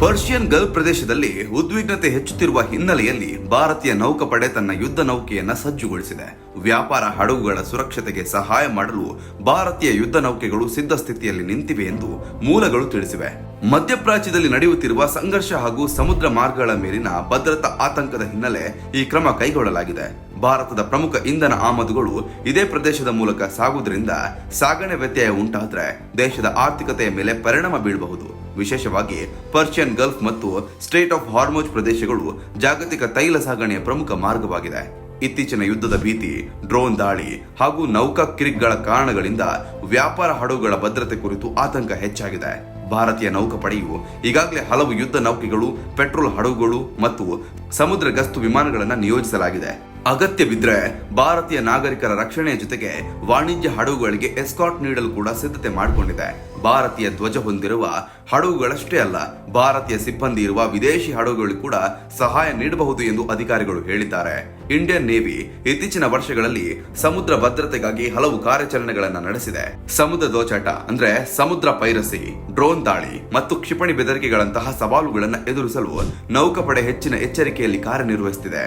Persian Gulf ಪ್ರದೇಶದಲ್ಲಿ ಉದ್ವಿಗ್ನತೆ ಹೆಚ್ಚುತ್ತಿರುವ ಹಿನ್ನೆಲೆಯಲ್ಲಿ ಭಾರತೀಯ ನೌಕಾಪಡೆ ತನ್ನ ಯುದ್ಧ ನೌಕೆಯನ್ನ ಸಜ್ಜುಗೊಳಿಸಿದೆ. ವ್ಯಾಪಾರ ಹಡಗುಗಳ ಸುರಕ್ಷತೆಗೆ ಸಹಾಯ ಮಾಡಲು ಭಾರತೀಯ ಯುದ್ಧ ನೌಕೆಗಳು ಸಿದ್ಧ ಸ್ಥಿತಿಯಲ್ಲಿ ನಿಂತಿವೆ ಎಂದು ಮೂಲಗಳು ತಿಳಿಸಿವೆ. ಮಧ್ಯಪ್ರಾಚ್ಯದಲ್ಲಿ ನಡೆಯುತ್ತಿರುವ ಸಂಘರ್ಷ ಹಾಗೂ ಸಮುದ್ರ ಮಾರ್ಗಗಳ ಮೇಲಿನ ಭದ್ರತಾ ಆತಂಕದ ಹಿನ್ನೆಲೆ ಈ ಕ್ರಮ ಕೈಗೊಳ್ಳಲಾಗಿದೆ. ಭಾರತದ ಪ್ರಮುಖ ಇಂಧನ ಆಮದುಗಳು ಇದೇ ಪ್ರದೇಶದ ಮೂಲಕ ಸಾಗುವುದರಿಂದ ಸಾಗಣೆ ವ್ಯತ್ಯಯ ಉಂಟಾದ್ರೆ ದೇಶದ ಆರ್ಥಿಕತೆಯ ಮೇಲೆ ಪರಿಣಾಮ ಬೀಳಬಹುದು. ವಿಶೇಷವಾಗಿ ಪರ್ಷಿಯನ್ ಗಲ್ಫ್ ಮತ್ತು ಸ್ಟ್ರೇಟ್ ಆಫ್ ಹಾರ್ಮುಜ್ ಪ್ರದೇಶಗಳು ಜಾಗತಿಕ ತೈಲ ಸಾಗಣೆಯ ಪ್ರಮುಖ ಮಾರ್ಗವಾಗಿದೆ. ಇತ್ತೀಚಿನ ಯುದ್ಧದ ಭೀತಿ, ಡ್ರೋನ್ ದಾಳಿ ಹಾಗೂ ನೌಕಾ ಕಿರಿಕ್ಗಳ ಕಾರಣಗಳಿಂದ ವ್ಯಾಪಾರ ಹಡಗುಗಳ ಭದ್ರತೆ ಕುರಿತು ಆತಂಕ ಹೆಚ್ಚಾಗಿದೆ. ಭಾರತೀಯ ನೌಕಾಪಡೆಯು ಈಗಾಗಲೇ ಹಲವು ಯುದ್ಧ ನೌಕೆಗಳು, ಪೆಟ್ರೋಲ್ ಹಡಗುಗಳು ಮತ್ತು ಸಮುದ್ರ ಗಸ್ತು ವಿಮಾನಗಳನ್ನು ನಿಯೋಜಿಸಲಾಗಿದೆ. ಅಗತ್ಯವಿದ್ರೆ ಭಾರತೀಯ ನಾಗರಿಕರ ರಕ್ಷಣೆಯ ಜೊತೆಗೆ ವಾಣಿಜ್ಯ ಹಡಗುಗಳಿಗೆ ಎಸ್ಕಾರ್ಟ್ ನೀಡಲು ಕೂಡ ಸಿದ್ಧತೆ ಮಾಡಿಕೊಂಡಿದೆ. ಭಾರತೀಯ ಧ್ವಜ ಹೊಂದಿರುವ ಹಡಗುಗಳಷ್ಟೇ ಅಲ್ಲ, ಭಾರತೀಯ ಸಿಬ್ಬಂದಿ ಇರುವ ವಿದೇಶಿ ಹಡಗುಗಳು ಕೂಡ ಸಹಾಯ ನೀಡಬಹುದು ಎಂದು ಅಧಿಕಾರಿಗಳು ಹೇಳಿದ್ದಾರೆ. ಇಂಡಿಯನ್ ನೇವಿ ಇತ್ತೀಚಿನ ವರ್ಷಗಳಲ್ಲಿ ಸಮುದ್ರ ಭದ್ರತೆಗಾಗಿ ಹಲವು ಕಾರ್ಯಾಚರಣೆಗಳನ್ನು ನಡೆಸಿದೆ. ಸಮುದ್ರ ದೋಚಾಟ ಅಂದ್ರೆ ಸಮುದ್ರ ಪೈರಸಿ, ಡ್ರೋನ್ ದಾಳಿ ಮತ್ತು ಕ್ಷಿಪಣಿ ಬೆದರಿಕೆಗಳಂತಹ ಸವಾಲುಗಳನ್ನು ಎದುರಿಸಲು ನೌಕಾಪಡೆ ಹೆಚ್ಚಿನ ಎಚ್ಚರಿಕೆಯಲ್ಲಿ ಕಾರ್ಯನಿರ್ವಹಿಸುತ್ತಿದೆ.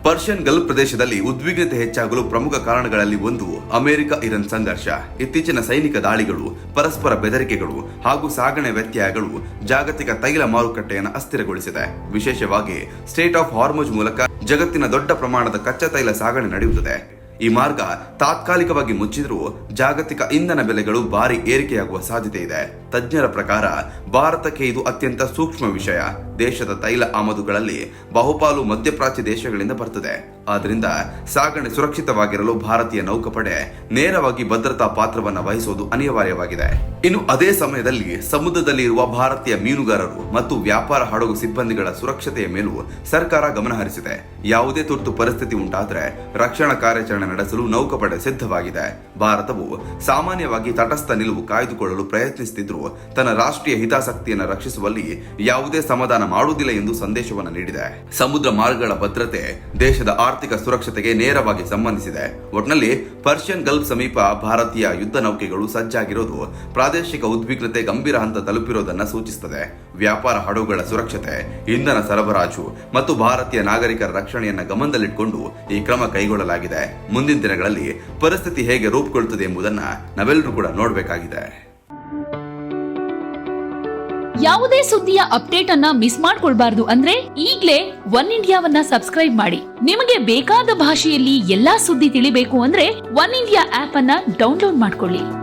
ಪರ್ಷಿಯನ್ ಗಲ್ಫ್ ಪ್ರದೇಶದಲ್ಲಿ ಉದ್ವಿಗ್ನತೆ ಹೆಚ್ಚಾಗಲು ಪ್ರಮುಖ ಕಾರಣಗಳಲ್ಲಿ ಒಂದು ಅಮೆರಿಕ ಇರಾನ್ ಸಂಘರ್ಷ. ಇತ್ತೀಚಿನ ಸೈನಿಕ ದಾಳಿಗಳು, ಪರಸ್ಪರ ಬೆದರಿಕೆಗಳು ಹಾಗೂ ಸಾಗಣೆ ವ್ಯತ್ಯಯಗಳು ಜಾಗತಿಕ ತೈಲ ಮಾರುಕಟ್ಟೆಯನ್ನು ಅಸ್ಥಿರಗೊಳಿಸಿದೆ. ವಿಶೇಷವಾಗಿ ಸ್ಟ್ರೇಟ್ ಆಫ್ ಹಾರ್ಮುಜ್ ಮೂಲಕ ಜಗತ್ತಿನ ದೊಡ್ಡ ಪ್ರಮಾಣದ ಕಚ್ಚಾ ತೈಲ ಸಾಗಣೆ ನಡೆಯುತ್ತದೆ. ಈ ಮಾರ್ಗ ತಾತ್ಕಾಲಿಕವಾಗಿ ಮುಚ್ಚಿದ್ರೂ ಜಾಗತಿಕ ಇಂಧನ ಬೆಲೆಗಳು ಭಾರಿ ಏರಿಕೆಯಾಗುವ ಸಾಧ್ಯತೆ ಇದೆ. ತಜ್ಞರ ಪ್ರಕಾರ ಭಾರತಕ್ಕೆ ಇದು ಅತ್ಯಂತ ಸೂಕ್ಷ್ಮ ವಿಷಯ. ದೇಶದ ತೈಲ ಆಮದುಗಳಲ್ಲಿ ಬಹುಪಾಲು ಮಧ್ಯಪ್ರಾಚ್ಯ ದೇಶಗಳಿಂದ ಬರ್ತದೆ. ಆದ್ದರಿಂದ ಸಾಗಣೆ ಸುರಕ್ಷಿತವಾಗಿರಲು ಭಾರತೀಯ ನೌಕಾಪಡೆ ನೇರವಾಗಿ ಭದ್ರತಾ ಪಾತ್ರವನ್ನು ವಹಿಸುವುದು ಅನಿವಾರ್ಯವಾಗಿದೆ. ಇನ್ನು ಅದೇ ಸಮಯದಲ್ಲಿ ಸಮುದ್ರದಲ್ಲಿ ಇರುವ ಭಾರತೀಯ ಮೀನುಗಾರರು ಮತ್ತು ವ್ಯಾಪಾರ ಹಡಗು ಸಿಬ್ಬಂದಿಗಳ ಸುರಕ್ಷತೆಯ ಮೇಲೂ ಸರ್ಕಾರ ಗಮನ ಹರಿಸಿದೆ. ಯಾವುದೇ ತುರ್ತು ಪರಿಸ್ಥಿತಿ ಉಂಟಾದರೆ ರಕ್ಷಣಾ ಕಾರ್ಯಾಚರಣೆ ನಡೆಸಲು ನೌಕಾಪಡೆ ಸಿದ್ಧವಾಗಿದೆ. ಭಾರತವು ಸಾಮಾನ್ಯವಾಗಿ ತಟಸ್ಥ ನಿಲುವು ಕಾಯ್ದುಕೊಳ್ಳಲು ಪ್ರಯತ್ನಿಸುತ್ತಿದ್ದರೂ ತನ್ನ ರಾಷ್ಟ್ರೀಯ ಹಿತಾಸಕ್ತಿಯನ್ನು ರಕ್ಷಿಸುವಲ್ಲಿ ಯಾವುದೇ ಸಮಾಧಾನ ಮಾಡುವುದಿಲ್ಲ ಎಂದು ಸಂದೇಶವನ್ನು ನೀಡಿದೆ. ಸಮುದ್ರ ಮಾರ್ಗಗಳ ಭದ್ರತೆ ದೇಶದ ಆರ್ಥಿಕ ಸುರಕ್ಷತೆಗೆ ನೇರವಾಗಿ ಸಂಬಂಧಿಸಿದೆ. ಒಟ್ನಲ್ಲಿ ಪರ್ಷಿಯನ್ ಗಲ್ಫ್ ಸಮೀಪ ಭಾರತೀಯ ಯುದ್ಧ ನೌಕೆಗಳು ಸಜ್ಜಾಗಿರೋದು ಪ್ರಾದೇಶಿಕ ಉದ್ವಿಗ್ನತೆ ಗಂಭೀರ ಹಂತ ತಲುಪಿರುವುದನ್ನು ಸೂಚಿಸುತ್ತದೆ. ವ್ಯಾಪಾರ ಹಡಗುಗಳ ಸುರಕ್ಷತೆ, ಇಂಧನ ಸರಬರಾಜು ಮತ್ತು ಭಾರತೀಯ ನಾಗರಿಕರ ರಕ್ಷಣೆಯನ್ನು ಗಮನದಲ್ಲಿಟ್ಟುಕೊಂಡು ಈ ಕ್ರಮ ಕೈಗೊಳ್ಳಲಾಗಿದೆ. ಮುಂದಿನ ದಿನಗಳಲ್ಲಿ ಪರಿಸ್ಥಿತಿ ಹೇಗೆ ರೂಪುಗೊಳ್ಳುತ್ತದೆ ಎಂಬುದನ್ನು ನಾವೆಲ್ಲರೂ ಕೂಡ ನೋಡಬೇಕಾಗಿದೆ. ಯಾವುದೇ ಸುದ್ದಿಯ ಅಪ್ಡೇಟ್ ಅನ್ನ ಮಿಸ್ ಮಾಡ್ಕೊಳ್ಬಾರ್ದು ಅಂದ್ರೆ ಈಗ್ಲೇ ಒನ್ ಇಂಡಿಯಾವನ್ನ ಸಬ್ಸ್ಕ್ರೈಬ್ ಮಾಡಿ. ನಿಮಗೆ ಬೇಕಾದ ಭಾಷೆಯಲ್ಲಿ ಎಲ್ಲಾ ಸುದ್ದಿ ತಿಳಿಬೇಕು ಅಂದ್ರೆ ಒನ್ ಇಂಡಿಯಾ ಆಪ್ ಅನ್ನ ಡೌನ್ಲೋಡ್ ಮಾಡ್ಕೊಳ್ಳಿ.